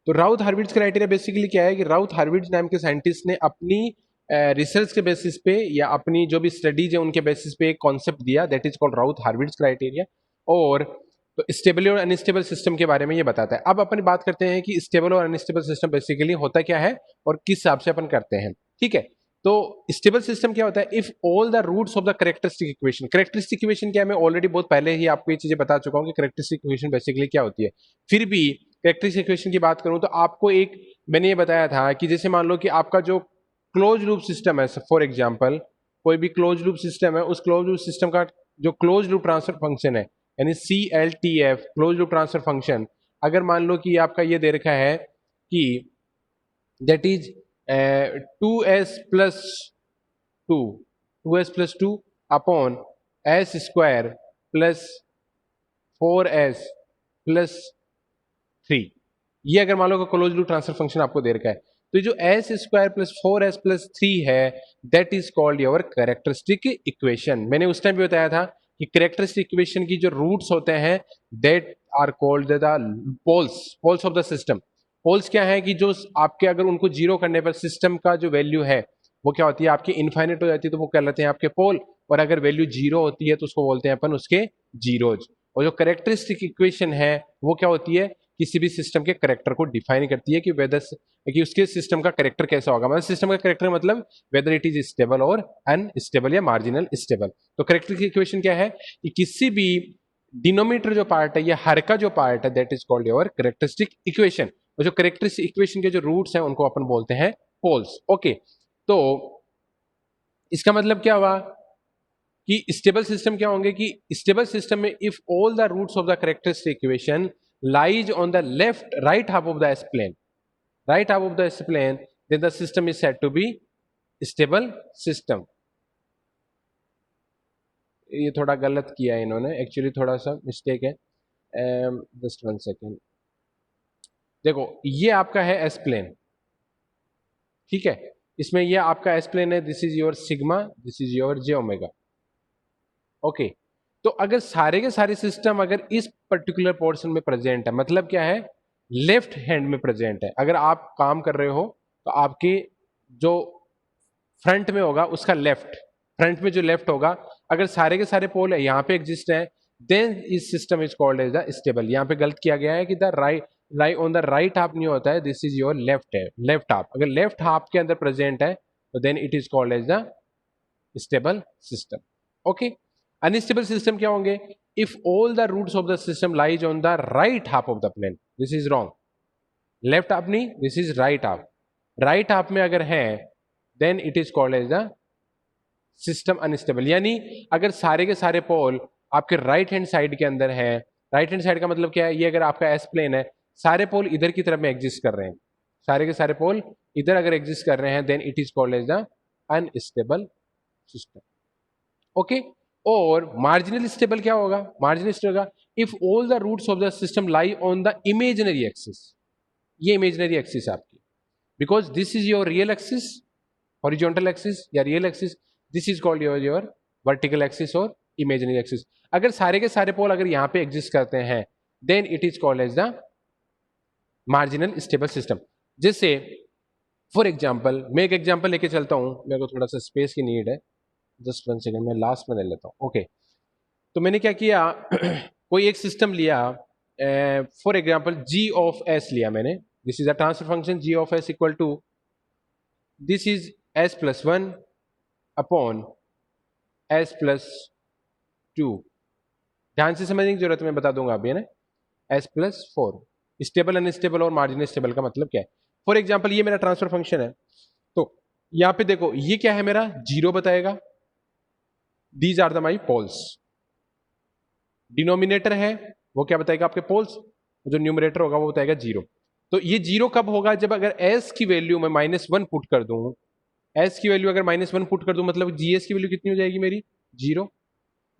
तो राउथ Hurwitz criteria basically क्या है कि राउथ हार्विट्ज नाम के साइंटिस्ट ने अपनी रिसर्च के बेसिस पे या अपनी जो भी स्टडीज है उनके बेसिस पे एक कॉन्सेप्ट दिया, that is called Routh Hurwitz criteria. और तो स्टेबल और अनस्टेबल सिस्टम के बारे में ये बताता है। अब अपन बात करते हैं कि स्टेबल और अनस्टेबल सिस्टम बेसिकली होता क्या है और किस हिसाब से अपन करते हैं। ठीक है, तो स्टेबल सिस्टम क्या होता है, if all the roots of the characteristic equation. Characteristic equation क्या है, मैं ऑलरेडी बहुत पहले ही आपको ये चीजें बता चुका हूं कि कैरेक्टरिस्टिक इक्वेशन बेसिकली क्या होती है। फिर भी कैरेक्टरिस्टिक इक्वेशन की बात करूं तो आपको एक मैंने ये बताया था कि जैसे मान लो कि आपका जो क्लोज लूप सिस्टम है, फॉर एग्जाम्पल कोई भी क्लोज लूप सिस्टम है, उस क्लोज लूप सिस्टम का जो क्लोज लूप ट्रांसफर फंक्शन है यानी CLTF close loop transfer function, अगर मान लो कि आपका ये दे रखा है कि that is 2s plus 2 upon s square plus 4s plus 3, ये अगर मान लो कि क्लोज लूप ट्रांसफर फंक्शन आपको दे रखा है, तो जो S square plus 4s plus 3 है that is called your characteristic equation. मैंने उस टाइम भी बताया था कि कैरेक्टरिस्टिक इक्वेशन की जो रूट्स होते हैं that are called the poles of the system. Poles क्या है कि जो आपके अगर उनको जीरो करने पर सिस्टम का जो वैल्यू है वो क्या होती है आपकी इनफाइनाइट हो जाती है, तो वो कहलाते हैं आपके पोल। और अगर वैल्यू जीरो होती है तो उसको बोलते हैं अपन उसके जीरोज। और जो कैरेक्टरिस्टिक इक्वेशन है वो क्या होती है, किसी भी सिस्टम के करेक्टर को डिफाइन करती है कि वेदर कि उसके सिस्टम का करेक्टर कैसा होगा। मतलब सिस्टम का करेक्टर मतलब वेदर इट इज स्टेबल और अनस्टेबल या मार्जिनल स्टेबल। तो करेक्टर की इक्वेशन क्या है कि किसी भी डिनोमिनेटर जो पार्ट है या हर का जो पार्ट है that is called your characteristic equation. और जो कैरेक्टरिस्टिक इक्वेशन के जो रूट्स हैं उनको अपन बोलते हैं पोल्स। ओके, तो इसका मतलब क्या हुआ कि स्टेबल सिस्टम क्या होंगे कि स्टेबल सिस्टम में if all the roots of the characteristic equation lies on the right half of the S-plane, then the system is said to be stable system। ये थोड़ा गलत किया है इन्होंने, एक्चुअली थोड़ा सा मिस्टेक है। जस्ट 1 सेकेंड, देखो ये आपका है एस प्लेन, ठीक है, इसमें ये आपका एस प्लेन है, this is your sigma, this is your J omega. Okay, तो अगर सारे के सारे सिस्टम अगर इस पर्टिकुलर पोर्शन में प्रेजेंट है, मतलब क्या है लेफ्ट हैंड में प्रेजेंट है। अगर आप काम कर रहे हो तो आपके जो फ्रंट में होगा उसका लेफ्ट, फ्रंट में जो लेफ्ट होगा अगर सारे के सारे पोल है यहाँ पे एग्जिस्ट है देन इस system is called as the stable. यहाँ पे गलत किया गया है कि the right on the right half नहीं होता है, दिस इज योर लेफ्ट है, लेफ्ट हाफ। अगर लेफ्ट हाफ के अंदर प्रेजेंट है तो then it is called as the stable system. Okay, unstable system क्या होंगे, if all the roots of the system lies on the right half of the plane, this is wrong, left half नहीं, this is right half. Right half में अगर है then it is called as the system unstable. यानी अगर सारे के सारे पोल आपके राइट हैंड साइड के अंदर है, राइट हैंड साइड का मतलब क्या है, ये अगर आपका एस प्लेन है, सारे पोल इधर की तरफ में एग्जिस्ट कर रहे हैं, सारे के सारे पोल इधर अगर एग्जिस्ट कर रहे हैं then it is called as the unstable system. Okay, और मार्जिनल स्टेबल क्या होगा, मार्जिनल स्टेबल होगा if all the roots of the system lie on the imaginary axis. ये इमेजिनरी एक्सिस आपकी, because this is your real axis, horizontal axis या real axis, this is called your vertical axis और imaginary axis. अगर सारे के सारे पोल अगर यहां पे एग्जिस्ट करते हैं then it is called as the marginal stable system. जैसे फॉर एग्जाम्पल मैं एक एग्जाम्पल लेके चलता हूं, मेरे को थोड़ा सा स्पेस की नीड है, जस्ट 1 सेकेंड मैं लास्ट में ले लेता हूं। ओके, तो मैंने क्या किया कोई एक सिस्टम लिया, for example G of S लिया मैंने, this is a transfer function G of S equal to this is S plus 1 upon S plus 2। ध्यान से समझने की जरूरत है, मैं बता दूंगा अभी, है ना, एस प्लस 4। स्टेबल अनस्टेबल और मार्जिनल स्टेबल का मतलब क्या है। फॉर एग्जाम्पल ये मेरा ट्रांसफर फंक्शन है, तो यहां पे देखो ये क्या है मेरा जीरो बताएगा, these are the my poles. Denominator है वो क्या बताएगा आपके पोल्स, जो न्यूमरेटर होगा वो बताएगा जीरो। तो ये जीरो कब होगा, जब अगर एस की वैल्यू मैं -1 पुट कर दूं, एस की वैल्यू अगर -1 पुट कर दूं मतलब जीएस की वैल्यू कितनी हो जाएगी मेरी, जीरो।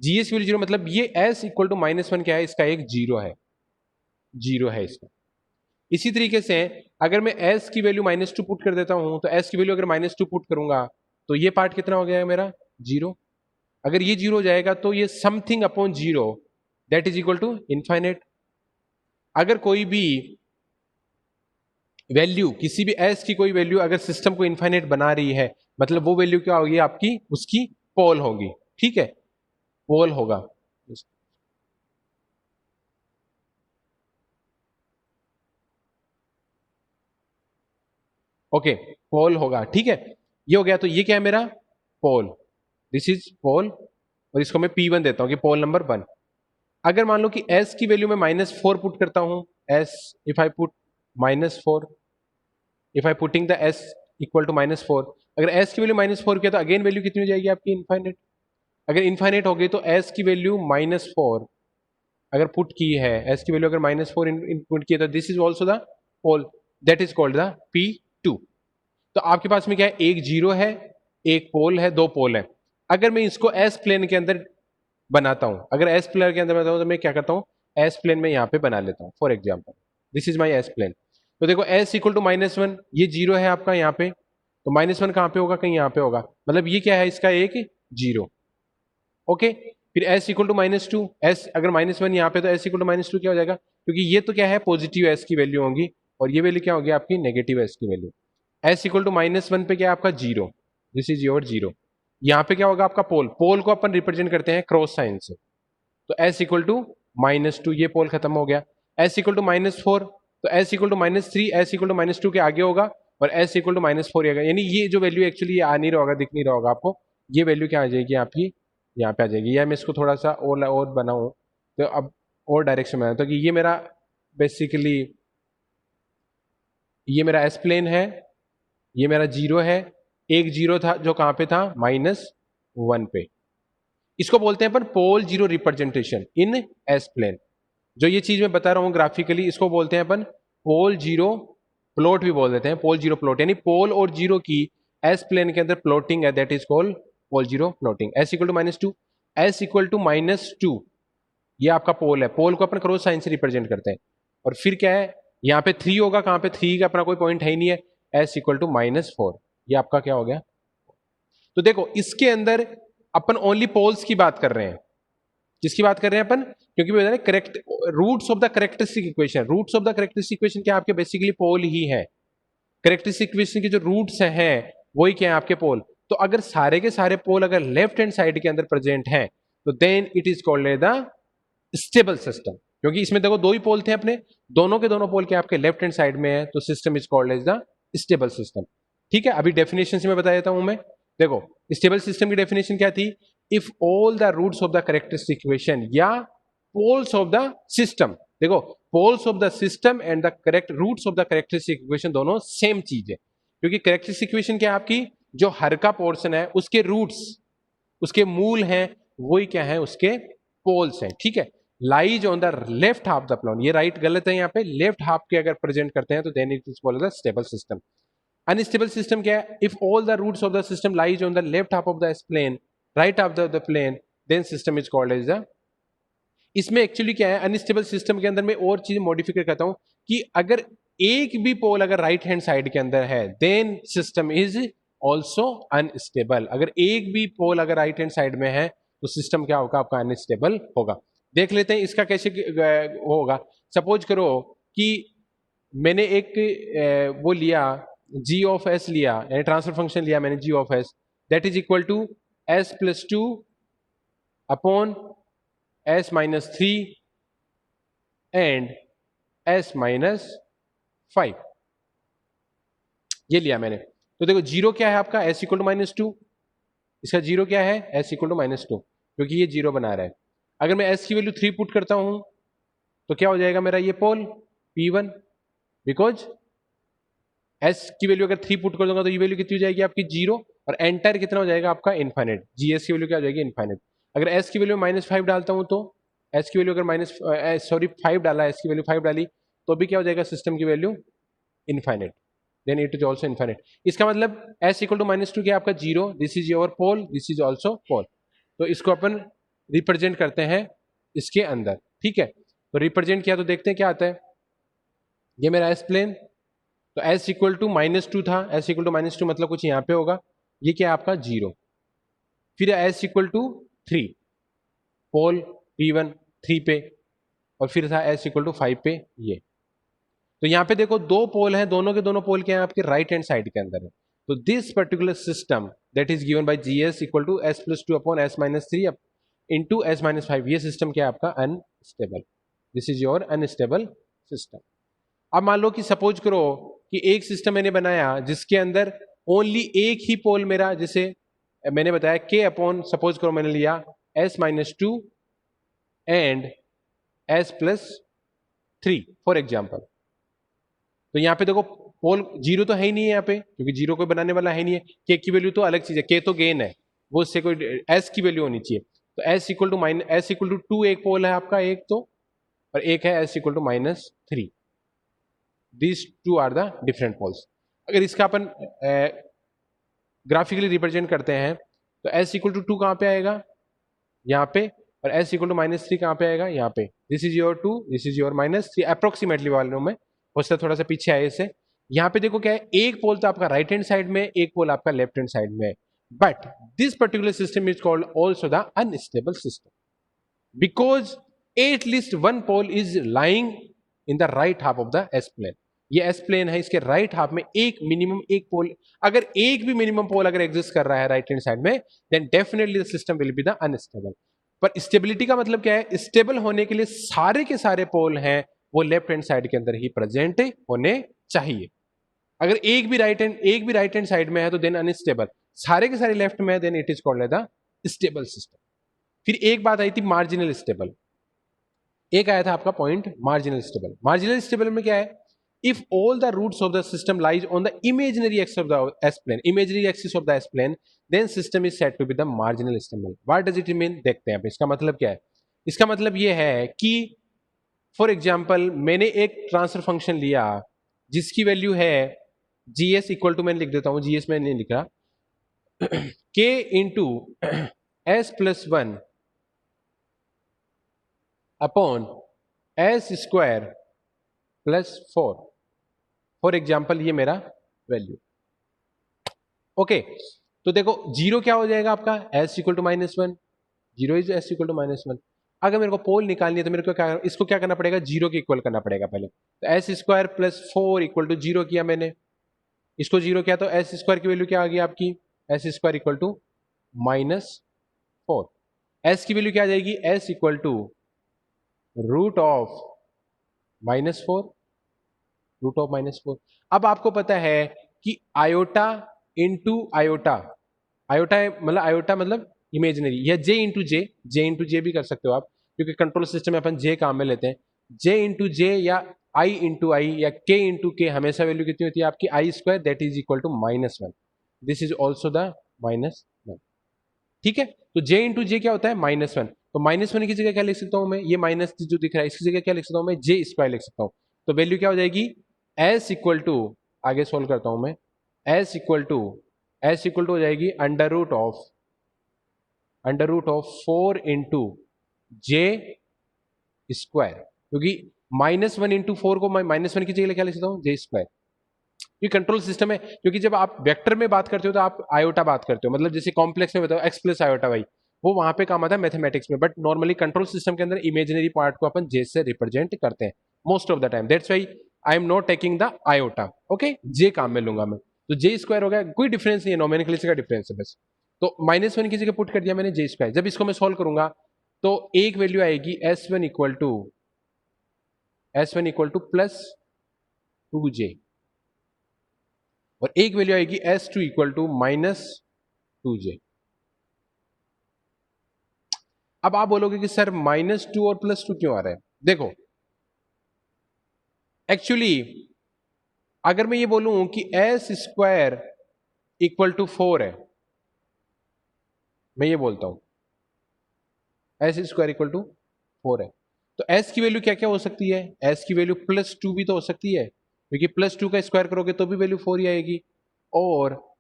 जीएस की वैल्यू जीरो मतलब ये एस इक्वल टू -1 क्या है, इसका एक जीरो है, जीरो है इसका। इसी तरीके से अगर मैं एस की वैल्यू -2 पुट कर देता हूं, तो एस की वैल्यू अगर -2 पुट करूंगा तो ये पार्ट कितना हो गया मेरा, जीरो। अगर ये जीरो हो जाएगा तो ये something upon zero that is equal to infinite. अगर कोई भी वैल्यू, किसी भी एस की कोई वैल्यू अगर सिस्टम को इनफाइनाइट बना रही है, मतलब वो वैल्यू क्या होगी आपकी, उसकी पोल होगी, ठीक है, पोल होगा। ओके, पोल होगा, ठीक है, ये हो गया। तो ये क्या है मेरा पोल, दिस इज पोल, और इसको मैं P1 देता हूं कि पोल नंबर 1। अगर मान लो कि S की वैल्यू मैं -4 पुट करता हूं, S if I put -4, if I putting the S equal to -4, अगर S की वैल्यू -4 किया तो अगेन वैल्यू कितनी हो जाएगी आपकी, इनफाइनाइट। अगर इनफाइनाइट हो गई तो S की वैल्यू -4 अगर पुट की है, S की वैल्यू अगर -4 इनपुट की है, तो this is also the pole, that is called the P2। तो आपके पास में क्या है, एक जीरो है, एक पोल है, दो पोल है। अगर मैं इसको एस प्लेन के अंदर बनाता हूं, अगर एस प्लेन के अंदर बनाता हूं तो मैं क्या करता हूं, एस प्लेन में यहां पे बना लेता हूं। For example this is my S plane. तो देखो एस इक्वल टू -1, ये जीरो है आपका यहाँ पे, तो -1 कहां पे होगा, कहीं यहाँ पे होगा, मतलब ये क्या है इसका एक जीरो। ओके, फिर एस इक्वल टू -2, एस अगर -1 यहाँ पे, तो एस इक्वल टू -2 क्या हो जाएगा, क्योंकि ये तो क्या है पॉजिटिव एस की वैल्यू होगी, और ये वैल्यू क्या होगी आपकी नेगेटिव एस की वैल्यू। एस इक्वल टू -1 पे क्या है आपका zero, this is your zero. यहाँ पे क्या होगा आपका पोल, पोल को अपन रिप्रेजेंट करते हैं क्रॉस साइन से, तो एस इक्वल टू -2, ये पोल खत्म हो गया। एस इक्वल टू -4, तो S equal to -3, S equal to -2 के आगे होगा, और एस इक्वल टू -4 आएगा, यानी ये जो वैल्यू एक्चुअली आ नहीं रहा होगा, दिख नहीं रहा होगा आपको, ये वैल्यू क्या आ जाएगी आपकी, यहाँ पे आ जाएगी। या मैं इसको थोड़ा सा और बनाऊँ, तो अब और डायरेक्शन में तो कि ये मेरा बेसिकली, ये मेरा एस प्लेन है, ये मेरा जीरो है, एक जीरो था जो कहां पे था, -1 पे। इसको बोलते हैं अपन pole zero representation in S plane. जो ये चीज मैं बता रहा हूं ग्राफिकली, इसको बोलते हैं अपन पोल जीरो प्लॉट भी बोल देते हैं, पोल जीरो प्लॉट, यानी पोल और जीरो की एस प्लेन के अंदर प्लॉटिंग है, that is called pole zero plotting. S equal to -2, S equal to -2, ये आपका पोल है, पोल को अपन क्रॉस साइन से रिप्रेजेंट करते हैं। और फिर क्या है, यहाँ पे 3 होगा, कहां पे 3 का अपना कोई पॉइंट है ही नहीं है, एस इक्वल टू -4, ये आपका क्या हो गया। तो देखो इसके अंदर अपन ओनली पोल्स की बात कर रहे हैं, किसकी बात कर रहे हैं अपन, क्योंकि बता रहे correct roots of the characteristic equation, roots of the characteristic equation क्या आपके बेसिकली पोल ही है। करेक्टरिस्टिक इक्वेशन के जो रूट्स हैं वही क्या है आपके पोल। तो अगर सारे के सारे पोल अगर लेफ्ट हैंड साइड के अंदर प्रेजेंट हैं, तो then it is called the stable system, क्योंकि इसमें देखो दो ही पोल थे अपने, दोनों के दोनों पोल के आपके लेफ्ट हैंड साइड में है, तो system is called as the stable system. ठीक है, अभी डेफिनेशन से मैं बता देता हूं मैं। देखो स्टेबल सिस्टम की डेफिनेशन क्या थी, if all the roots of the characteristic equation या पोल्स ऑफ द सिस्टम, देखो poles of the system and the correct roots of the characteristic equation दोनों सेम चीज है, क्योंकि करेक्टरिस्टिक इक्वेशन क्या है आपकी, जो हर का पोर्शन है उसके रूट्स, उसके मूल हैं, वही क्या है उसके पोल्स हैं। ठीक है, lies on the left half the plane, ये राइट गलत है, यहाँ पे लेफ्ट हाफ के अगर प्रेजेंट करते हैं तो then it is called the stable system. Unstable system क्या है, if all the roots of the system lies on the left half of the plane, right half the plane, then system is called as the. इसमें actually क्या है, unstable system के अंदर मैं और चीज मॉडिफाई करता हूं कि अगर एक भी पोल अगर राइट हैंड साइड के अंदर है, then system is also unstable. अगर एक भी पोल अगर राइट हैंड साइड में है तो सिस्टम क्या होगा आपका, अनस्टेबल होगा। देख लेते हैं इसका कैसे होगा। सपोज करो कि मैंने एक वो लिया, जी ऑफ एस लिया, यानी ट्रांसफर फंक्शन लिया मैंने G of S, that is equal to s+2 upon s-3 and s-5, ये लिया मैंने। तो देखो जीरो क्या है आपका, s इक्वल टू -2, इसका जीरो क्या है, s इक्वल टू -2, क्योंकि ये जीरो बना रहा है। अगर मैं s की वैल्यू 3 पुट करता हूं तो क्या हो जाएगा मेरा ये पोल P1, बिकॉज s की वैल्यू अगर 3 पुट कर दूंगा तो ये वैल्यू कितनी हो जाएगी आपकी जीरो, और एंटायर कितना हो जाएगा आपका इनफाइनाइट, जीएस की वैल्यू क्या हो जाएगी इनफाइनाइट। अगर s की वैल्यू -5 डालता हूं तो s की वैल्यू अगर 5 डाला, s की वैल्यू 5 डाली, तो भी क्या हो जाएगा सिस्टम की value infinite, then it is also infinite. इसका मतलब s इक्वल टू -2 क्या आपका zero, this is your pole, this is also pole. तो इसको अपन रिप्रेजेंट करते हैं इसके अंदर। ठीक है, तो रिप्रेजेंट किया तो देखते हैं क्या आता है। ये मेरा एस प्लेन, तो s इक्वल टू -2 था, s इक्वल टू -2 मतलब कुछ यहाँ पे होगा, ये क्या है आपका जीरो। फिर s equal to 3, pole P1 3 पे, और फिर था s इक्वल टू 5 पे ये। तो यहाँ पे देखो दो पोल हैं, दोनों के दोनों पोल क्या है आपके राइट हैंड साइड के अंदर है। तो this particular system that is given by GS equal to S+2 upon S-3 into S-5, ये सिस्टम क्या है आपका unstable, this is your unstable system. अब मान लो कि सपोज करो कि एक सिस्टम मैंने बनाया जिसके अंदर ओनली एक ही पोल मेरा, जैसे मैंने बताया K अपॉन, सपोज करो मैंने लिया S-2 and S+3 for example. तो यहाँ पे देखो पोल जीरो तो है ही नहीं है यहाँ पे, क्योंकि जीरो कोई बनाने वाला है नहीं है। K की वैल्यू तो अलग चीज है, K तो गेन है, वो उससे कोई S की वैल्यू होनी चाहिए। तो S=2 एक पोल है आपका एक तो, और एक है S=-3। These two are the different poles। अगर इसका अपन ग्राफिकली रिप्रेजेंट करते हैं तो S=2 कहाँ पे आएगा, यहाँ पे, और S=-3 कहाँ पे आएगा, यहाँ पे। This is your 2, this is your -3, approximately वाले में, हो सकता है थोड़ा सा पीछे आए इससे। यहाँ पे देखो क्या है, एक पोल तो आपका राइट हैंड साइड में, एक पोल आपका लेफ्ट हैंड साइड में। But this particular system is called also the unstable system, because at least one pole is lying in the right half of the S plane. ये S plane है, इसके right half में एक minimum एक पोल, अगर एक भी मिनिमम पोल अगर एग्जिस्ट कर रहा है राइट हैंड साइड में, then definitely the system will be the unstable. पर स्टेबिलिटी का मतलब क्या है, स्टेबल होने के लिए सारे के सारे पोल हैं वो लेफ्ट हैंड साइड के अंदर ही प्रेजेंट होने चाहिए। अगर एक भी राइट हैंड साइड में है तो देन अनस्टेबल, सारे के सारे लेफ्ट में है then it is called the stable system. फिर एक बात आई थी मार्जिनल स्टेबल, एक आया था आपका point marginal stable. Marginal stable में क्या है, if all the roots of the system lies on the imaginary axis of the S plane, imaginary axis of the S plane, then system is said to be the marginal stable। What does it mean, देखते हैं। इसका मतलब क्या है, इसका मतलब ये है कि फॉर एग्जाम्पल मैंने एक ट्रांसफर फंक्शन लिया जिसकी वैल्यू है GS इक्वल टू, मैंने लिख देता हूं, GS मैंने नहीं लिखा, K into S+1 upon S²+4 for example, ये मेरा वैल्यू। ओके, तो देखो जीरो क्या हो जाएगा आपका, S=-1, जीरो इज S=-1। अगर मेरे को पोल निकालनी है तो मेरे को क्या, इसको क्या करना पड़ेगा, जीरो के इक्वल करना पड़ेगा पहले। तो S² + 4 = 0 किया मैंने, इसको जीरो किया तो S² की वैल्यू क्या आ गई आपकी, S² = -4। S की वैल्यू क्या आ जाएगी, S = √−4। अब आपको पता है कि आयोटा इंटू आयोटा, आयोटा मतलब आयोटा मतलब इमेजिनरी, या जे इंटू जे भी कर सकते हो आप, क्योंकि कंट्रोल सिस्टम में अपन जे काम में लेते हैं। जे इंटू जे या आई इंटू आई या के इंटू के, हमेशा वैल्यू कितनी होती है आपकी, I² that is equal to -1। This is also the -1। ठीक है, तो जे इंटू जे क्या होता है, -1। तो -1 की जगह क्या लिख सकता हूं मैं, ये माइनस जो दिख रहा है इसकी जगह क्या लिख सकता हूं मैं, J² लिख सकता हूं। तो वैल्यू क्या हो जाएगी, S इक्वल टू, आगे सोल्व करता हूं मैं, S इक्वल टू हो जाएगी √4 इंटू J², क्योंकि -1 इंटू 4 को मैं -1 की जगह क्या लिख सकता हूं, J²। ये कंट्रोल सिस्टम है, क्योंकि जब आप वेक्टर में बात करते हो तो आप आयोटा बात करते हो, मतलब जैसे कॉम्प्लेक्स में बताओ x+ आयोटा y, वो वहां पे काम आता है मैथमेटिक्स में। बट नॉर्मली कंट्रोल सिस्टम के अंदर इमेजिनरी पार्ट को अपन जे से रिप्रेजेंट करते हैं most of the time, that's why I am not taking the iota. Okay, J काम में लूंगा मैं, तो J² हो गया, कोई डिफरेंस नहीं है, नोमेनक्लेचर का डिफरेंस है बस। तो -1 की जगह पुट कर दिया मैंने J²। जब इसको मैं सॉल्व करूंगा तो एक वैल्यू आएगी S1 इक्वल टू +2J, और एक वैल्यू आएगी S2 इक्वल टू -2J। अब आप बोलोगे कि सर -2 और +2 क्यों आ रहा है, देखो एक्चुअली अगर मैं ये बोलूं कि S² इक्वल टू 4 है, मैं ये बोलता हूं S² इक्वल टू 4 है, तो S की वैल्यू क्या क्या हो सकती है, S की वैल्यू +2 भी तो हो सकती है, क्योंकि +2 का स्क्वायर करोगे तो भी वैल्यू 4 ही आएगी, और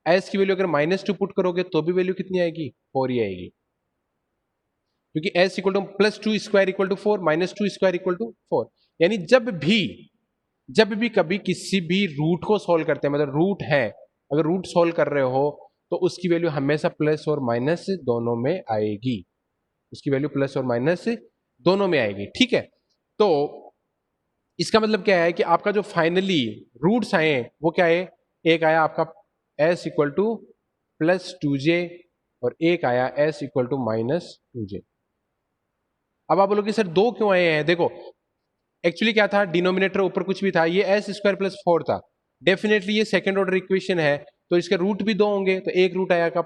S की वैल्यू अगर -2 पुट करोगे तो भी वैल्यू कितनी आएगी, 4 ही आएगी, क्योंकि S equal to +2² equal to 4, -2² equal to 4। यानी जब भी कभी किसी भी रूट को सॉल्व करते हैं, मतलब रूट है, अगर रूट सॉल्व कर रहे हो तो उसकी वैल्यू हमेशा प्लस और माइनस दोनों में आएगी, उसकी वैल्यू प्लस और माइनस दोनों में आएगी। ठीक है, तो इसका मतलब क्या है कि आपका जो फाइनली रूट्स आए वो क्या है, एक आया आपका s equal two plus 2j और एक आया s equal to minus 2j। अब आप बोलोगे सर दो क्यों आए हैं? देखो एक्चुअली क्या था, डिनोमिनेटर ऊपर कुछ भी था, ये एस स्क्वायर प्लस 4 था, डेफिनेटली ये सेकंड ऑर्डर इक्वेशन है तो इसके रूट भी दो होंगे, तो एक रूट आया का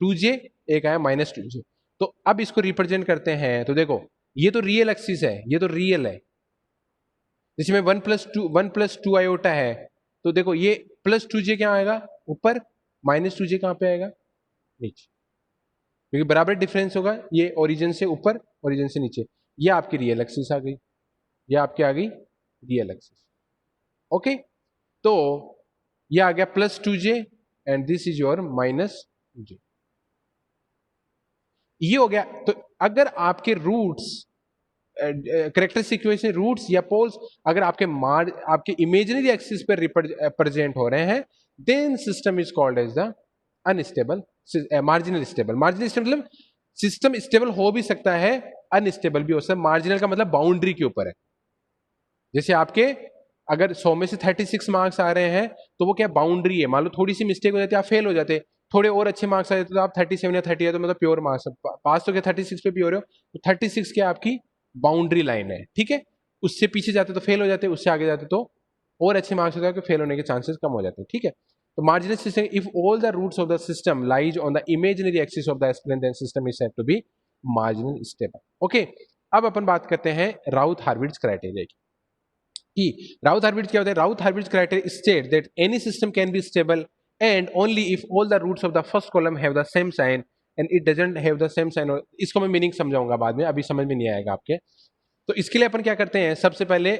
2j, एक आया माइनस 2j। तो अब इसको रिप्रेजेंट करते हैं, तो देखो ये तो रियल एक्सिस है, ये तो रियल है, जिसमें 1 प्लस 2 आयोटा है, तो देखो ये प्लस 2j क्या आएगा ऊपर, माइनस 2j कहां पे आएगा नीचे, क्योंकि बराबर डिफरेंस होगा, ये ओरिजिन से ऊपर ओरिजिन से नीचे। ये आपकी रियल एक्सिस आ गई, ये आपकी आ गई रियल एक्सिस। ओके, तो ये आ गया plus 2j and this is your minus 2j, ये हो गया। तो अगर आपके रूट्स करेक्टरिस्टिक इक्वेशन रूट्स या पोल्स अगर आपके इमेजिनरी एक्सिस पर रिप्रेजेंट हो रहे हैं, then system is called as the unstable, marginal stable. Marginal stable मतलब सिस्टम स्टेबल हो भी सकता है, अनस्टेबल भी हो सकता है। मार्जिनल का मतलब बाउंड्री के ऊपर है, जैसे आपके अगर 100 में से 36 मार्क्स आ रहे हैं तो वो क्या बाउंड्री है, मान लो थोड़ी सी मिस्टेक हो जाती है आप फेल हो जाते, थोड़े और अच्छे मार्क्स आ जाते तो आप 37 या 30 तो मतलब प्योर मार्क्स, पास तो क्या 36 पे प्योर हो, तो 36 क्या आपकी बाउंड्री लाइन है, ठीक है। उससे पीछे जाते तो फेल हो जाते, उससे आगे जाते तो और अच्छे मार्क्स होते हैं, फेल होने के चांसेस कम हो जाते हैं, ठीक है। तो marginal system, if all the roots of the system lies on the imaginary axis of the S plane, then system is said to be marginal stable. Okay, अब अपन बात करते हैं राउथ हार्विट्ज क्राइटेरिया की। राउथ हार्विट्ज क्या होता है? Routh Hurwitz criteria state that any system can be stable and only if all the roots of the first column have the same sign and it doesn't have the same sign. इसको मैं meaning समझाऊंगा बाद में, अभी समझ में नहीं आएगा आपके। तो इसके लिए अपन क्या करते हैं, सबसे पहले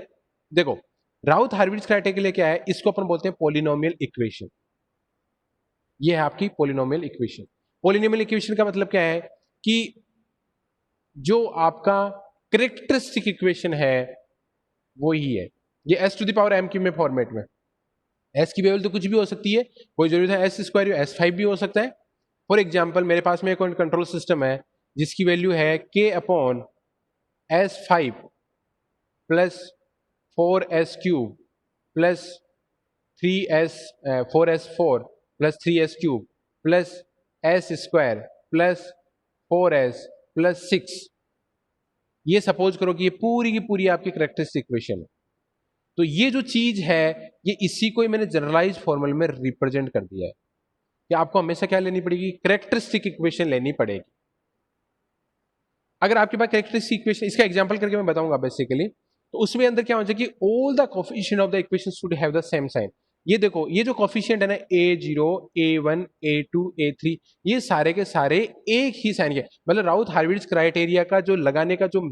देखो राउथ हार्विट्ज क्राइटेरिया के लिए क्या है, इसको अपन बोलते हैं पॉलिनोमियल इक्वेशन। ये है आपकी पॉलिनोमियल इक्वेशन। पॉलिनोमियल इक्वेशन का मतलब क्या है कि जो आपका करेक्टरिस्टिक इक्वेशन है वो ही है, ये S to the power M cube में फॉर्मेट में। एस की वैल्यू तो कुछ भी हो सकती है, कोई जरूरत है एस स्क्वायर, S5 भी हो सकता है। फॉर एग्जाम्पल मेरे पास में एक कंट्रोल सिस्टम है जिसकी वैल्यू है k upon S5 plus 4s³ plus 4s4 plus 3s³ plus s² plus 4s plus 6। ये सपोज करो कि ये पूरी की पूरी आपकी करेक्टरिस्टिक इक्वेशन है। तो ये जो चीज है ये इसी को ही मैंने जनरलाइज फॉर्मूले में रिप्रेजेंट कर दिया है कि आपको हमेशा क्या लेनी पड़ेगी, करेक्टरिस्टिक इक्वेशन लेनी पड़ेगी। अगर आपके पास करेक्टरिस्टिक इक्वेशन, इसका एग्जांपल करके मैं बताऊंगा बेसिकली, तो उसमें अंदर क्या हो जाए कि all the coefficient of the equation should have the same sign. ये देखो ये जो कोफिशिएंट है ना a0 a1 a2 a3, ये सारे के सारे एक ही साइन के, मतलब राउथ हार्विट्ज क्राइटेरिया का जो लगाने का जो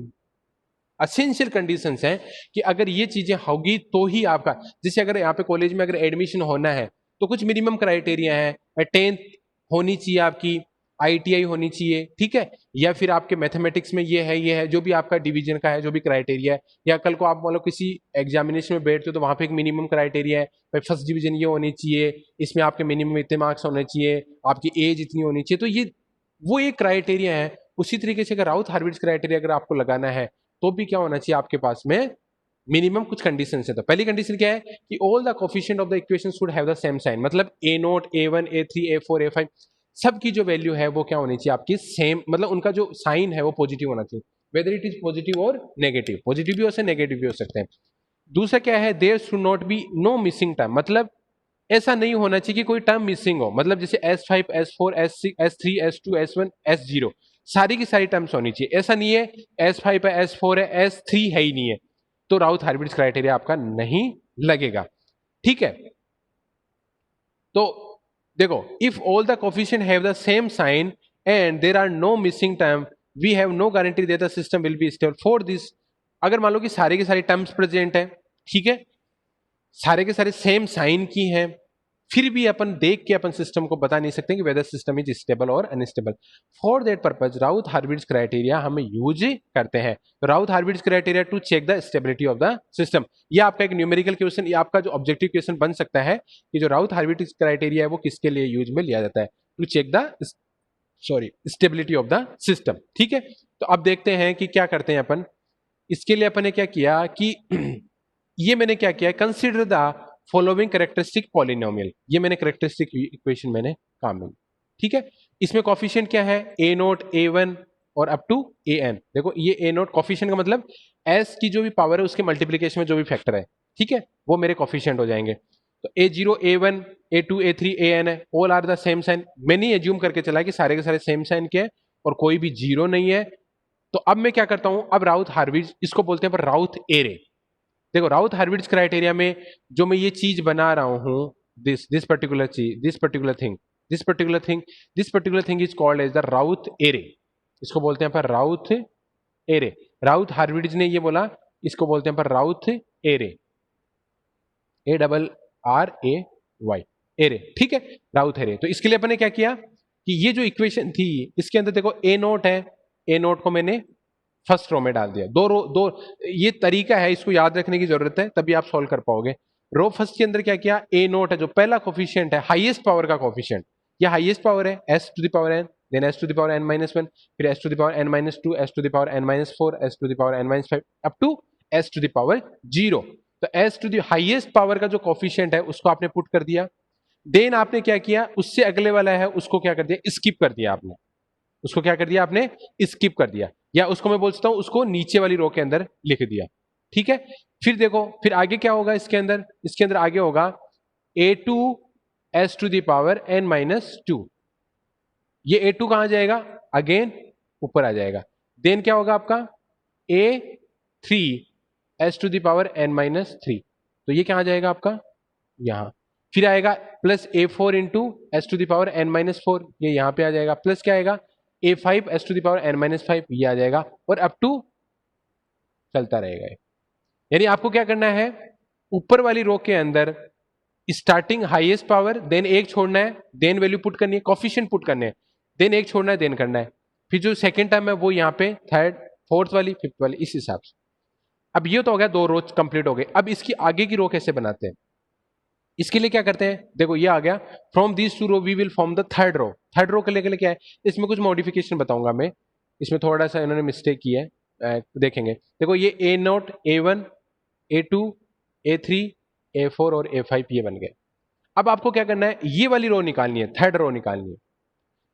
असेंशियल कंडीशंस हैं कि अगर ये चीजें होगी तो ही आपका, जैसे अगर यहाँ पे कॉलेज में अगर एडमिशन होना है तो कुछ मिनिमम क्राइटेरिया है, 10th होनी चाहिए आपकी, ITI होनी चाहिए, ठीक है, या फिर आपके मैथमेटिक्स में ये है जो भी आपका डिवीजन का है जो भी क्राइटेरिया है, या कल को आप मान लो किसी एग्जामिनेशन में बैठते हो तो वहां पे एक मिनिमम क्राइटेरिया है, भाई फर्स्ट डिवीजन ये होनी चाहिए, इसमें आपके मिनिमम इतने मार्क्स होने चाहिए, आपकी एज इतनी होनी चाहिए, तो ये वो एक क्राइटेरिया है। उसी तरीके से अगर राउथ हार्विट्ज क्राइटेरिया अगर आपको लगाना है तो भी क्या होना चाहिए आपके पास में मिनिमम कुछ कंडीशन है। तो पहली कंडीशन क्या है कि all the coefficient of the equation should have the same sign, मतलब a0 a1 a3 a4 a5 सब की जो वैल्यू है वो क्या होनी चाहिए आपकी सेम, मतलब उनका जो साइन है वो पॉजिटिव होना चाहिए, वेदर इट इज पॉजिटिव और नेगेटिव, पॉजिटिव भी हो सकते हैं नेगेटिव भी हो सकते हैं। दूसरा क्या है, there should not be no missing term, मतलब ऐसा नहीं होना चाहिए कि कोई टर्म मिसिंग हो, मतलब जैसे S5 S4 S6 S3 S2 S1 S0 सारी की सारी टर्म्स होनी चाहिए, ऐसा नहीं है S5 है S4 है S3 है ही नहीं है, तो राउथ हार्विट्ज क्राइटेरिया आपका नहीं लगेगा, ठीक है। तो देखो if all the coefficient have the same sign and there are no missing term, we have no guarantee that the system will be stable for this. अगर मान लो कि सारे के सारे टर्म्स प्रेजेंट है, ठीक है, सारे के सारे सेम साइन की हैं, फिर भी अपन देख के अपन सिस्टम को बता नहीं सकते कि वेदर सिस्टम इज स्टेबल और unstable. For that purpose Routh Hurwitz criteria हम यूज करते हैं। Routh Hurwitz criteria to check the stability of the system, ये आपका एक न्यूमेरिकल क्वेश्चन, ये आपका जो ऑब्जेक्टिव क्वेश्चन बन सकता है कि जो राउथ हार्विट्ज क्राइटेरिया है वो किसके लिए यूज में लिया जाता है, to check the stability of the system, ठीक है। तो अब देखते हैं कि क्या करते हैं अपन। इसके लिए अपन ने क्या किया कि ये मैंने क्या किया है, consider the following characteristic polynomial, ये मैंने कैरेक्टरिस्टिक इक्वेशन मैंने काम में, ठीक है। इसमें कॉफिशिएंट क्या है, ए नोट ए वन और अप टू ए एन। देखो ये ए नोट कॉफिशिएंट का मतलब एस की जो भी पावर है उसके मल्टीप्लीकेशन में जो भी फैक्टर है, ठीक है, वो मेरे कॉफिशिएंट हो जाएंगे। तो a zero a one a two a three a n है, all are the same sign. मैंने एज्यूम करके चला कि सारे के सारे सेम साइन के हैं और कोई भी जीरो नहीं है। तो अब मैं क्या करता हूं, अब राउथ हार्विट्ज, इसको बोलते हैं पर राउथ एरे। देखो राउथ हार्विट्ज क्राइटेरिया में जो मैं ये चीज बना रहा हूं, दिस पर्टिकुलर चीज, this particular thing, this particular thing, this particular thing is called as the Routh array. इसको बोलते हैं पर राउथ एरे। राउथ हार्विट्ज ने ये बोला, इसको बोलते हैं पर Routh array, A double R A Y, array, ठीक है, राउथ एरे। तो इसके लिए अपने क्या किया कि ये जो इक्वेशन थी इसके अंदर देखो ए नोट है, ए नोट को मैंने फर्स्ट रो में डाल दिया, दो रो दो, ये तरीका है, इसको याद रखने की जरूरत है तभी आप सॉल्व कर पाओगे। रो फर्स्ट के अंदर क्या किया, ए नोट है जो पहला कोफिशिएंट है, हाईएस्ट पावर का कोफिशिएंट, ये हाईएस्ट पावर है s to the power n, then s to the power n minus one, फिर s to the power n minus two, s to the power n minus four, s to the power n minus five, up to s to the power zero. तो s to the highest power का जो coefficient है उसको आपने put कर दिया। Then आपने क्या किया, उससे अगले वाला है उसको क्या कर दिया, स्किप कर दिया आपने, उसको क्या कर दिया आपने, स्किप कर दिया, या उसको मैं बोल सकता हूं उसको नीचे वाली रो के अंदर लिख दिया, ठीक है। फिर देखो फिर आगे क्या होगा इसके अंदर, इसके अंदर आगे होगा a two s to the power n minus two. ये ए टू कहां जाएगा, अगेन ऊपर आ जाएगा। देन क्या होगा आपका a three s to the power n minus three, तो ये कहां जाएगा आपका, यहां। फिर आएगा plus a four into s to the power n minus four, ये यहां पे आ जाएगा। प्लस क्या आएगा a five s to the power n minus five, ये आ जाएगा, और अप टू चलता रहेगा। यानी आपको क्या करना है, ऊपर वाली रो के अंदर स्टार्टिंग हाईएस्ट पावर, देन एक छोड़ना है, देन वैल्यू पुट करनी है, कॉफिशिएंट पुट करने हैं, देन एक छोड़ना है, देन करना है, फिर जो सेकंड टर्म है वो यहाँ पे थर्ड फोर्थ वाली फिफ्थ वाली, इस हिसाब से। अब ये तो हो गया, दो रो कंप्लीट हो गए। अब इसकी आगे की रो कैसे बनाते हैं, इसके लिए क्या करते हैं, देखो ये आ गया, from this two row we will form the third row. Third row के लिए क्या है, इसमें कुछ मॉडिफिकेशन बताऊंगा मैं, इसमें थोड़ा सा इन्होंने मिस्टेक की है, देखेंगे। देखो ये a naught a one a two a three a four और ए फाइव ये बन गए। अब आपको क्या करना है, ये वाली रो निकालनी है, थर्ड रो निकालनी है।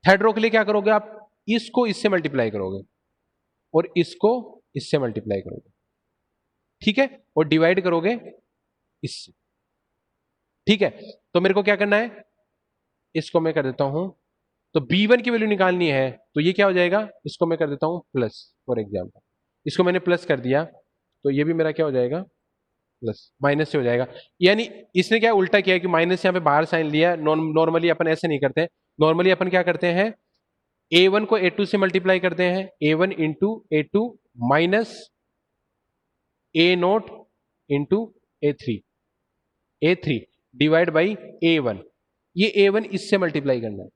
थर्ड रो के लिए क्या करोगे आप, इसको इससे मल्टीप्लाई करोगे और इसको इससे मल्टीप्लाई करोगे, ठीक है, और डिवाइड करोगे इससे, ठीक है। तो मेरे को क्या करना है, इसको मैं कर देता हूं, तो b1 की वैल्यू निकालनी है, तो ये क्या हो जाएगा, इसको मैं कर देता हूं प्लस, फॉर एग्जाम्पल इसको मैंने प्लस कर दिया, तो ये भी मेरा क्या हो जाएगा, प्लस, माइनस से हो जाएगा। यानी इसने क्या उल्टा किया कि माइनस यहाँ पे बाहर साइन लिया। नॉर्मली अपन ऐसे नहीं करते, नॉर्मली अपन क्या करते हैं, a1 को a2 से मल्टीप्लाई करते हैं, a1 into a2 minus a note into a3, a3 divide by a1, ये a1 इससे मल्टीप्लाई करना है।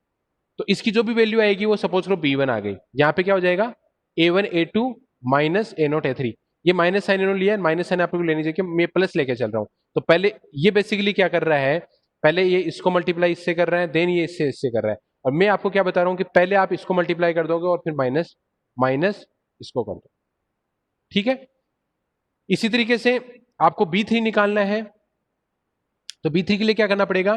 तो इसकी जो भी वैल्यू आएगी वो सपोज करो b1 आ गई, यहां पे क्या हो जाएगा a1 a2 minus a note a3। ये माइनस साइन इन्होंने लिया, माइनस साइन आपको लेनी चाहिए, मैं प्लस लेके चल रहा हूं। तो पहले ये बेसिकली क्या कर रहा है, पहले ये इसको मल्टीप्लाई इससे कर रहा है, देन ये इससे कर रहा है। और मैं आपको क्या बता रहा हूं कि पहले आप इसको मल्टीप्लाई कर दोगे और फिर माइनस माइनस इसको कर दो, ठीक है। इसी तरीके से आपको b3 निकालना है, तो b3 के लिए क्या करना पड़ेगा,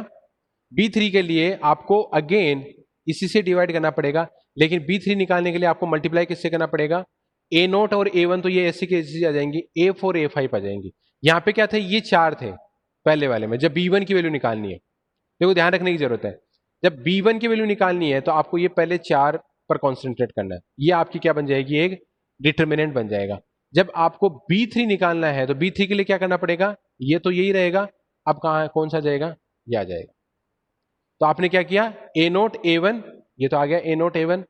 b3 के लिए आपको अगेन इसी से डिवाइड करना पड़ेगा, लेकिन b3 निकालने के लिए आपको मल्टीप्लाई किससे करना पड़ेगा, ए नोट और a1 तो ये ऐसे के ऐसे आ जाएंगी, a4 a5 आ जाएंगी। यहां पे क्या थे, ये चार थे पहले वाले में, जब b1 की वैल्यू निकालनी है, देखो ध्यान रखने की जरूरत है, जब b1 की वैल्यू निकालनी है तो आपको ये पहले चार पर कॉन्सेंट्रेट करना है, ये आपकी क्या बन जाएगी, एक डिटर्मिनेंट बन जाएगा। जब आपको b3 निकालना है तो b3 के लिए क्या करना पड़ेगा, ये तो यही रहेगा, अब कहां कौन सा जाएगा, ये आ जाएगा। तो आपने क्या किया, ए नोट ए वन, ये तो आ गया ए naught a one,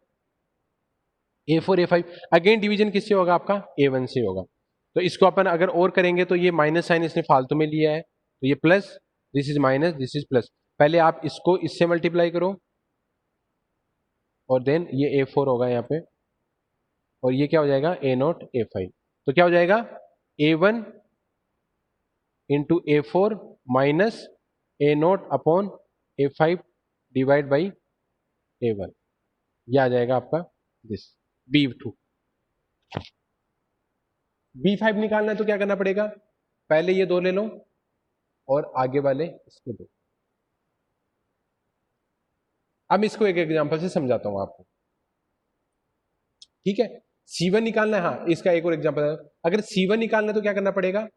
A four A five, again division किससे होगा आपका, ए वन से होगा। तो इसको अपन अगर और करेंगे तो ये माइनस साइन इसने फालतू में लिया है, तो ये plus, this is minus, this is plus. पहले आप इसको इससे मल्टीप्लाई करो और देन ये ए फोर होगा यहाँ पे, और ये क्या हो जाएगा, ए नोट ए फाइव। तो क्या हो जाएगा, a one into a four minus a naught upon a five divide by a one, यह आ जाएगा आपका this b two. B five निकालना है तो क्या करना पड़ेगा, पहले ये 2 ले लो और आगे वाले इसके 2। अब इसको एक एग्जांपल से समझाता हूं आपको, ठीक है। C1 निकालना है, हाँ इसका एक और एग्जांपल है। अगर C1 निकालना है तो क्या करना पड़ेगा,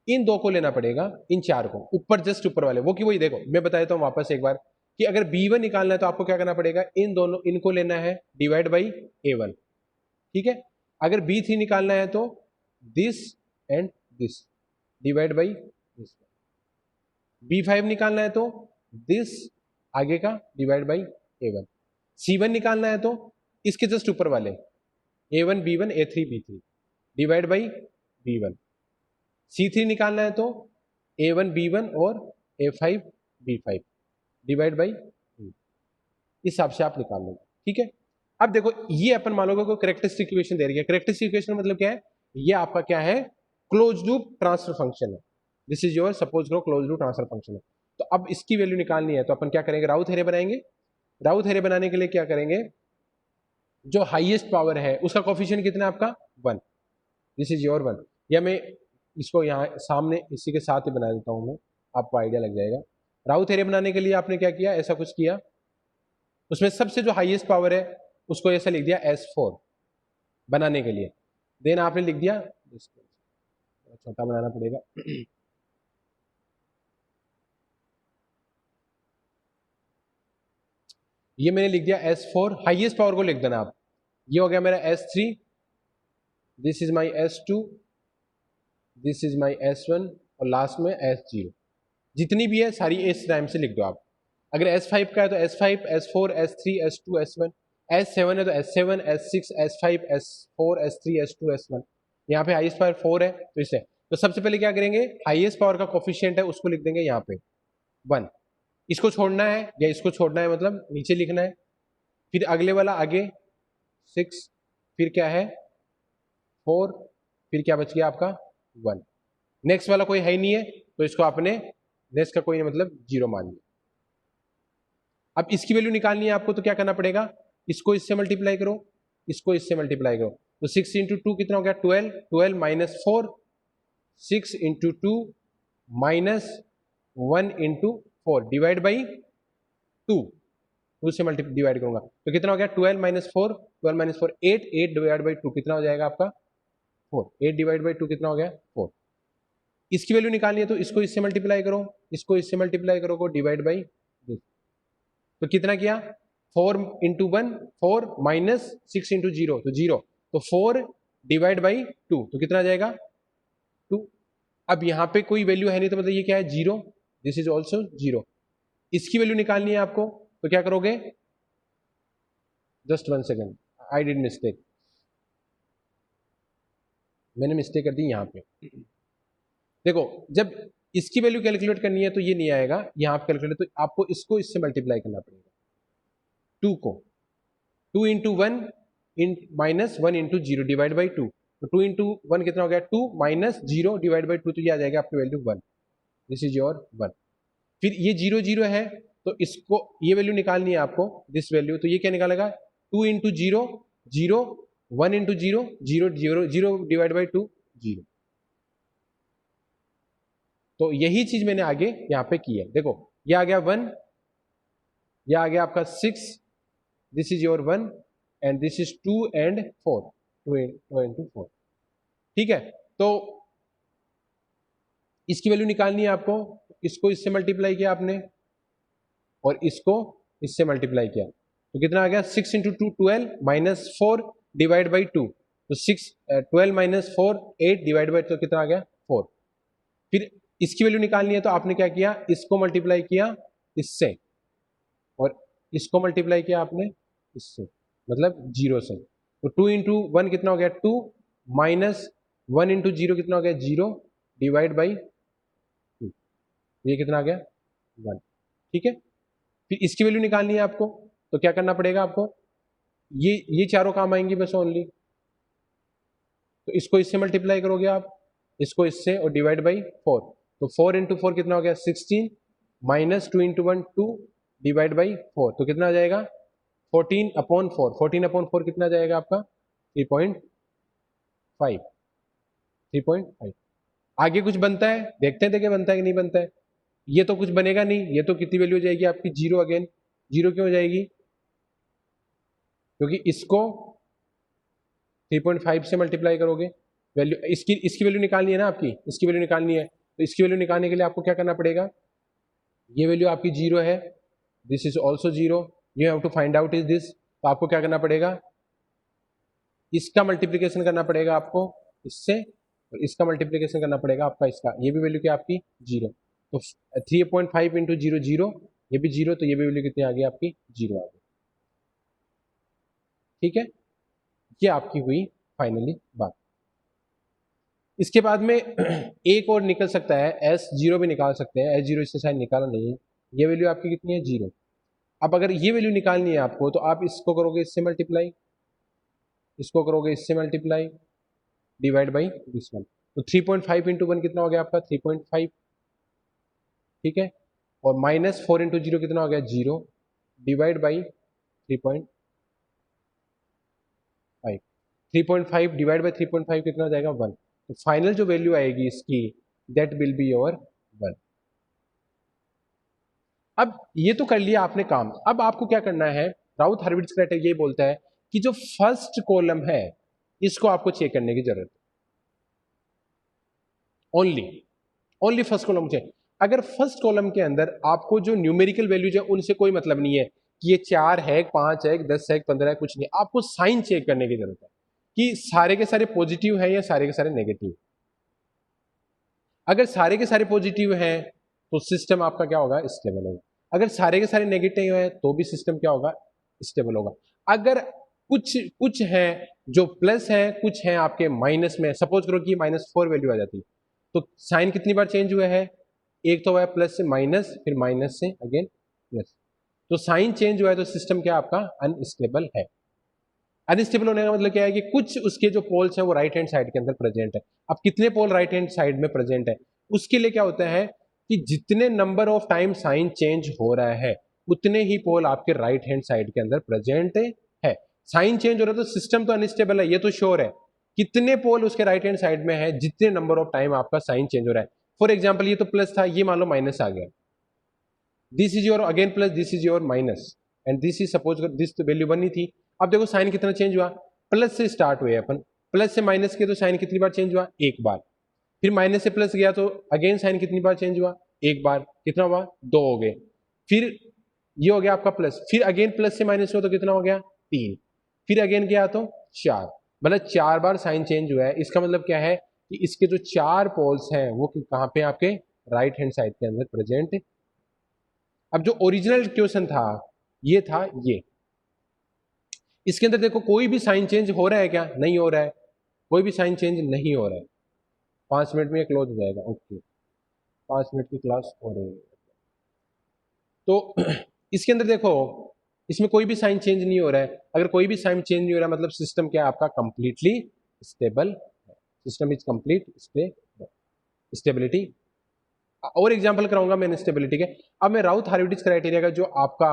इन 2 को लेना पड़ेगा, इन 4 को, ऊपर जस्ट ऊपर वाले वो, कि वही देखो मैं बता देता हूं वापस एक बार, कि अगर B1 निकालना है तो आपको क्या करना पड़ेगा, इन दोनों इनको लेना है डिवाइड बाई A1, ठीक है। अगर B3 निकालना है तो this and this divide by this. B5 निकालना है तो दिस आगे का डिवाइड बाई A1। C1 निकालना है तो इसके जस्ट ऊपर वाले A1 B1 A3 B3 divide by B1। C3 निकालना है तो A1 B1 और A5 B5 डिवाइड बाई इस हिसाब से आप निकाल लेंगे, ठीक है। अब देखो ये अपन मान लो कोई कैरेक्टरिस्टिक इक्वेशन दे रही है। कैरेक्टरिस्टिक इक्वेशन मतलब क्या है, ये आपका क्या है, क्लोज लूप ट्रांसफर फंक्शन है। दिस इज योर सपोज करो क्लोज लूप ट्रांसफर फंक्शन है। तो अब इसकी वैल्यू निकालनी है तो अपन क्या करेंगे, राउ थ्योरम बनाएंगे। राउ थ्योरम बनाने के लिए क्या करेंगे, जो हाईएस्ट पावर है उसका कोफिशिएंट कितना है आपका 1, दिस इज योर 1। या मैं इसको यहाँ सामने इसी के साथ ही बना देता हूँ मैं, आपको आइडिया लग जाएगा। राउ थ्योरम बनाने के लिए आपने क्या किया, ऐसा कुछ किया, उसमें सबसे जो हाईएस्ट पावर है उसको ऐसा लिख दिया S4 बनाने के लिए। देन आपने लिख दिया, छोटा बनाना पड़ेगा ये मैंने लिख दिया S4, हाईएस्ट पावर को लिख देना आप। ये हो गया मेरा S3, this is my S2, this is my S1 और लास्ट में S0। जितनी भी है सारी इस टाइम से लिख दो आप। अगर S5 का है तो S5 S4 S3 S2 S1, S7 है तो S7 S6 S5 S4 S3 S2 S1। यहाँ पे हाईएस्ट पावर 4 है तो इसे, तो सबसे पहले क्या करेंगे, हाईएस्ट पावर का कोफिशिएंट है उसको लिख देंगे यहाँ पे 1। इसको छोड़ना है या इसको छोड़ना है, मतलब नीचे लिखना है। फिर अगले वाला आगे 6, फिर क्या है 4, फिर क्या बच गया आपका 1। नेक्स्ट वाला कोई है ही नहीं है तो इसको आपने नेक्स्ट का कोई नहीं मतलब 0 मान लिया। अब इसकी वैल्यू निकालनी है आपको तो क्या करना पड़ेगा, इसको इससे मल्टीप्लाई करो, इसको इससे मल्टीप्लाई करो। तो 6 इंटू 2 कितना हो गया 12, 12 minus 4, 6 into 2 minus 1 into 4 divide by 2, 2 से मल्टीप्लाई डिवाइड करूंगा तो कितना हो गया 12 माइनस 4, 12 माइनस 4 8, 8 डिवाइड बाई 2 कितना हो जाएगा आपका 4, 8 डिवाइड बाई 2 कितना हो गया 4। इसकी वैल्यू निकालनी है तो इसको इससे मल्टीप्लाई करो, इसको इससे मल्टीप्लाई करो, डिवाइड बाई दिस। तो कितना किया 4 इंटू 1 4 माइनस 6 इंटू 0 तो 0, तो 4 डिवाइड बाई 2 तो कितना आ जाएगा 2। अब यहाँ पे कोई वैल्यू है नहीं तो मतलब ये क्या है 0, दिस इज ऑल्सो 0। इसकी वैल्यू निकालनी है आपको तो क्या करोगे, just 1 second, I did mistake, मैंने मिस्टेक कर दी यहाँ पे। देखो जब इसकी वैल्यू कैलकुलेट करनी है तो ये नहीं आएगा यहाँ पे कैलकुलेट, तो आपको इसको इससे मल्टीप्लाई करना पड़ेगा 2 को, 2 into 1 in minus 1 into 0 divide by 2, तो 2 इंटू 1 कितना हो गया 2 माइनस 0 डिवाइड बाई 2 तो ये आ जाएगा आपकी वैल्यू 1, दिस इज योर 1। फिर ये 0 0 है तो इसको ये वैल्यू निकालनी है आपको, दिस वैल्यू, तो ये क्या निकालेगा 2 इंटू 0 0, 1 इंटू 0 0 0 0 डिवाइड बाई 2 0। तो यही चीज मैंने आगे यहाँ पे की है, देखो ये आ गया 1, ये आ गया आपका 6, this is your 1 and this is 2 and 4, 2 into 4, ठीक है। तो इसकी वैल्यू निकालनी है आपको, इसको इससे मल्टीप्लाई किया आपने और इसको इससे मल्टीप्लाई किया तो कितना आ गया 6 इंटू 2 12 माइनस 4 डिवाइड बाई 2, तो 6 12 माइनस 4 8 डिवाइड बाई, तो कितना आ गया 4। फिर इसकी वैल्यू निकालनी है तो आपने क्या किया, इसको मल्टीप्लाई किया इससे और इसको मल्टीप्लाई किया आपने इससे, मतलब 0 से, तो 2 इंटू 1 कितना हो गया 2 माइनस 1 इंटू 0 कितना हो गया 0 डिवाइड बाई 2, ये कितना आ गया 1, ठीक है। फिर इसकी वैल्यू निकालनी है आपको तो क्या करना पड़ेगा आपको, ये चारों काम आएंगी बस ओनली, तो इसको इससे मल्टीप्लाई करोगे आप, इसको इससे और डिवाइड बाई 4, तो 4 इंटू 4 कितना हो गया 16 माइनस 2 इंटू 1 2 डिवाइड बाई 4, तो कितना आ जाएगा 14 अपॉन 4, 14 अपॉन 4 कितना आ जाएगा आपका 3.5, 3.5। आगे कुछ बनता है, देखते हैं देखे बनता है कि नहीं बनता है। ये तो कुछ बनेगा नहीं, ये तो कितनी वैल्यू हो जाएगी आपकी 0 अगेन। 0 क्यों हो जाएगी? क्योंकि इसको 3.5 से मल्टीप्लाई करोगे, वैल्यू इसकी वैल्यू निकालनी है ना आपकी, इसकी वैल्यू निकालनी है। तो इसकी वैल्यू निकालने के लिए आपको क्या करना पड़ेगा? ये वैल्यू आपकी 0 है, this is also 0, you have to find out is this. तो आपको क्या करना पड़ेगा? इसका मल्टीप्लीकेशन करना पड़ेगा आपको इससे, और इसका मल्टीप्लीकेशन करना पड़ेगा आपका इसका। ये भी वैल्यू क्या आपकी 0, तो 3.5 इंटू 0 0, ये भी 0, तो ये भी वैल्यू कितनी आ गई आपकी 0 आ गई। ठीक है, ये आपकी हुई फाइनली बात। इसके बाद में एक और निकल सकता है, S0 भी निकाल सकते हैं। S0 इससे शायद निकाला नहीं है। ये वैल्यू आपकी कितनी है 0। अब अगर ये वैल्यू निकालनी है आपको तो आप इसको करोगे इससे मल्टीप्लाई, इसको करोगे इससे multiply, divide by this one. तो 3.5 इंटू 1 कितना हो गया आपका 3.5। ठीक है, और माइनस 4 इंटू 0 कितना हो गया 0, डिवाइड बाई 3.5। 3.5 डिवाइड बाई 3.5 कितना हो जाएगा 1। तो फाइनल जो वैल्यू आएगी इसकी, दैट विल बी योर 1। अब ये तो कर लिया आपने काम। अब आपको क्या करना है, राउथ हर्विट्ज क्राइटेरिया ये बोलता है कि जो फर्स्ट कॉलम है इसको आपको चेक करने की जरूरत है। Only first column check. अगर फर्स्ट कॉलम के अंदर आपको जो न्यूमेरिकल वैल्यूज है उनसे कोई मतलब नहीं है कि ये 4 है, 5 है, 10 है, 15 है, कुछ नहीं, आपको साइन चेक करने की जरूरत है कि सारे के सारे पॉजिटिव है या सारे के सारे नेगेटिव। अगर सारे के सारे पॉजिटिव हैं तो सिस्टम आपका क्या होगा, स्टेबल होगा। अगर सारे के सारे नेगेटिव हैं तो भी सिस्टम क्या होगा, स्टेबल होगा। अगर कुछ कुछ है जो प्लस है, कुछ है आपके माइनस में, सपोज करो कि -4 वैल्यू आ जाती है, तो साइन कितनी बार चेंज हुआ है, एक तो हुआ है प्लस से माइनस, फिर माइनस से अगेन प्लस। तो साइन चेंज हुआ है तो सिस्टम क्या आपका अनस्टेबल है। अनस्टेबल होने का मतलब क्या है कि कुछ उसके जो पोल्स हैं वो राइट हैंड साइड के अंदर प्रेजेंट है। अब कितने पोल राइट हैंड साइड में प्रेजेंट है, उसके लिए क्या होता है कि जितने number of time sign change हो रहा है उतने ही पोल आपके राइट हैंड साइड के अंदर प्रेजेंट है। साइन चेंज हो रहा है तो सिस्टम तो अनस्टेबल है, ये तो श्योर है। कितने पोल उसके राइट हैंड साइड में है, जितने नंबर ऑफ टाइम आपका साइन चेंज हो रहा है। फॉर एग्जाम्पल ये तो प्लस था, ये मान लो माइनस आ गया, this is your again plus, this is your minus, and this is suppose this तो वैल्यू 1 ही थी। अब देखो साइन कितना चेंज हुआ, प्लस से स्टार्ट हुए अपन, प्लस से माइनस किया तो साइन कितनी बार चेंज हुआ, एक बार। फिर माइनस से प्लस गया तो अगेन साइन कितनी बार चेंज हुआ, एक बार। कितना हुआ, 2 हो गए। फिर ये हो गया आपका प्लस, फिर अगेन प्लस से माइनस हुआ तो कितना हो गया 3, फिर अगेन गया तो 4, मतलब 4 बार साइन चेंज हुआ है। इसका मतलब क्या है कि इसके जो 4 पोल्स हैं वो कहाँ पे आपके राइट हैंड साइड के अंदर प्रेजेंट है। अब जो ओरिजिनल क्वेश्चन था ये था ये, इसके अंदर देखो कोई भी साइन चेंज हो रहा है क्या, नहीं हो रहा है, कोई भी साइन चेंज नहीं हो रहा है। 5 मिनट में ये क्लोज हो जाएगा, ओके 5 मिनट की क्लास हो रही है। तो इसके अंदर देखो इसमें कोई भी साइन चेंज नहीं हो रहा है। अगर कोई भी साइन चेंज नहीं हो रहा मतलब सिस्टम क्या है आपका कंप्लीटली स्टेबल है, सिस्टम इज कंप्लीट स्टेबिलिटी। और एग्जांपल कराऊंगा मैं स्टेबिलिटी के। अब मैं राउथ हार्विट्ज क्राइटेरिया का जो आपका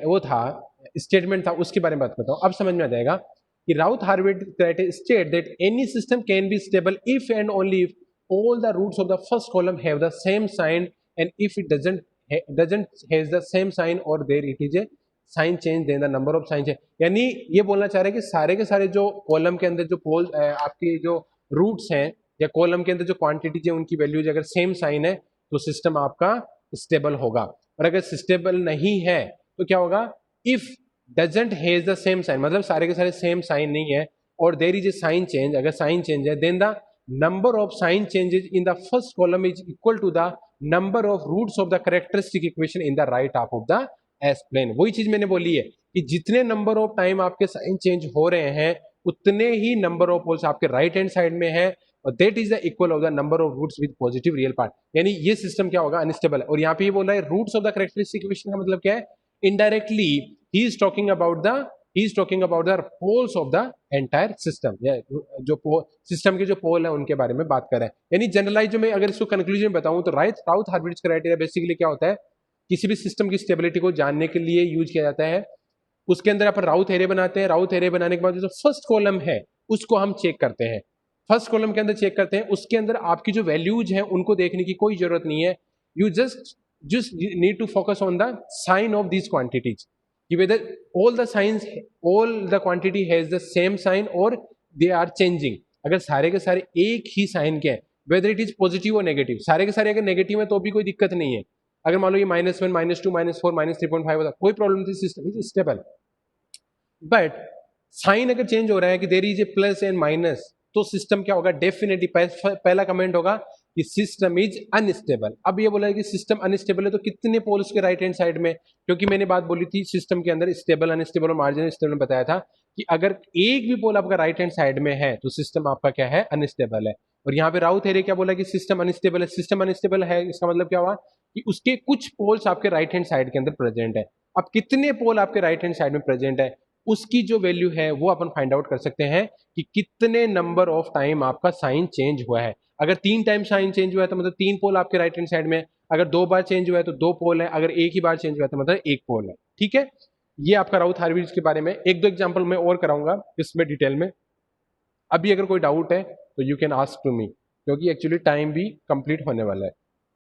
वो था स्टेटमेंट था उसके बारे में बात करता हूं, अब समझ में आ जाएगा कि Routh Hurwitz criteria state that any system can be stable if and only if all the roots of the first column have the same sign, and if it doesn't has the same sign or there it is a sign change, then the number of sign change। यानी ये बोलना चाह रहे हैं कि सारे के सारे जो कॉलम के अंदर जो पोल आपकी जो रूट्स हैं या कॉलम के अंदर जो क्वांटिटीज है उनकी वैल्यूज अगर सेम साइन है तो सिस्टम आपका स्टेबल होगा। और अगर स्टेबल नहीं है तो क्या होगा, if doesn't has the same sign, मतलब सारे के सारे सेम साइन नहीं है, और there is a sign change, अगर साइन चेंज है then the number of sign changes in the first column is equal to the number of roots of the characteristic equation in the right half of the S plane। वही चीज मैंने बोली है कि जितने number of time आपके sign change हो रहे हैं उतने ही नंबर ऑफ पोल्स आपके राइट हैंड साइड में है, और that is the equal of the number of roots with positive real part. यानी ये सिस्टम क्या होगा, अनस्टेबल है। और यहाँ पे ये बोल रहा है roots of the characteristic equation का मतलब क्या है, इनडायरेक्टली ही is talking about the poles of the entire system, जो सिस्टम के जो पोल है उनके बारे में बात कर रहे हैं। यानी जनरलाइज जो मैं अगर इसको कंक्लूजन में बताऊं तो राउथ हार्विट्ज क्राइटेरिया बेसिकली क्या होता है, किसी भी सिस्टम की स्टेबिलिटी को जानने के लिए यूज किया जाता है। उसके अंदर अपन राउथ एरे बनाते हैं, राउथ एरे बनाने के बाद जो फर्स्ट कॉलम है उसको हम चेक करते हैं फर्स्ट कॉलम के अंदर चेक करते हैं, उसके अंदर आपकी जो वैल्यूज हैं उनको देखने की कोई जरूरत नहीं है. You just need to focus on the sign of these quantities, कि whether all the signs, all the quantity has the same sign और दे आर चेंजिंग. अगर सारे के सारे एक ही साइन के हैं, वेदर इट इज पॉजिटिव और नेगेटिव, सारे के सारे अगर नेगेटिव है तो भी कोई दिक्कत नहीं है. अगर मान लो ये -1, -2, -4, -3.5 होता, कोई प्रॉब्लम नहीं, system is stable. But sign अगर चेंज हो रहा है कि there is a plus and minus, तो सिस्टम क्या होगा, डेफिनेटली पहला कमेंट होगा कि सिस्टम इज अनस्टेबल. अब ये बोला है कि सिस्टम अनस्टेबल है तो कितने पोल्स के राइट हैंड साइड में, क्योंकि मैंने बात बोली थी सिस्टम के अंदर स्टेबल, अनस्टेबल और मार्जिनल स्टेबल में बताया था कि अगर एक भी पोल आपका राइट हैंड साइड में है तो सिस्टम आपका क्या है, अनस्टेबल है. और यहाँ पे राउ थ्योरी क्या बोला कि सिस्टम अनस्टेबल है. सिस्टम अनस्टेबल है इसका मतलब क्या हुआ कि उसके कुछ पोल्स आपके राइट हैंड साइड के अंदर प्रेजेंट है. अब कितने पोल आपके राइट हैंड साइड में प्रेजेंट है, उसकी जो वैल्यू है वो अपन फाइंड आउट कर सकते हैं कि कितने नंबर ऑफ टाइम आपका साइन चेंज हुआ है. अगर 3 टाइम साइन चेंज हुआ है तो मतलब 3 पोल आपके राइट हैंड साइड में. अगर 2 बार चेंज हुआ है तो 2 पोल है. अगर एक ही बार चेंज हुआ है तो मतलब 1 पोल है. ठीक है, ये आपका राउथ हार्विज के बारे में. एक दो एग्जांपल मैं और कराऊंगा इसमें डिटेल में. अभी अगर कोई डाउट है तो you can ask to me, क्योंकि एक्चुअली टाइम भी कंप्लीट होने वाला है.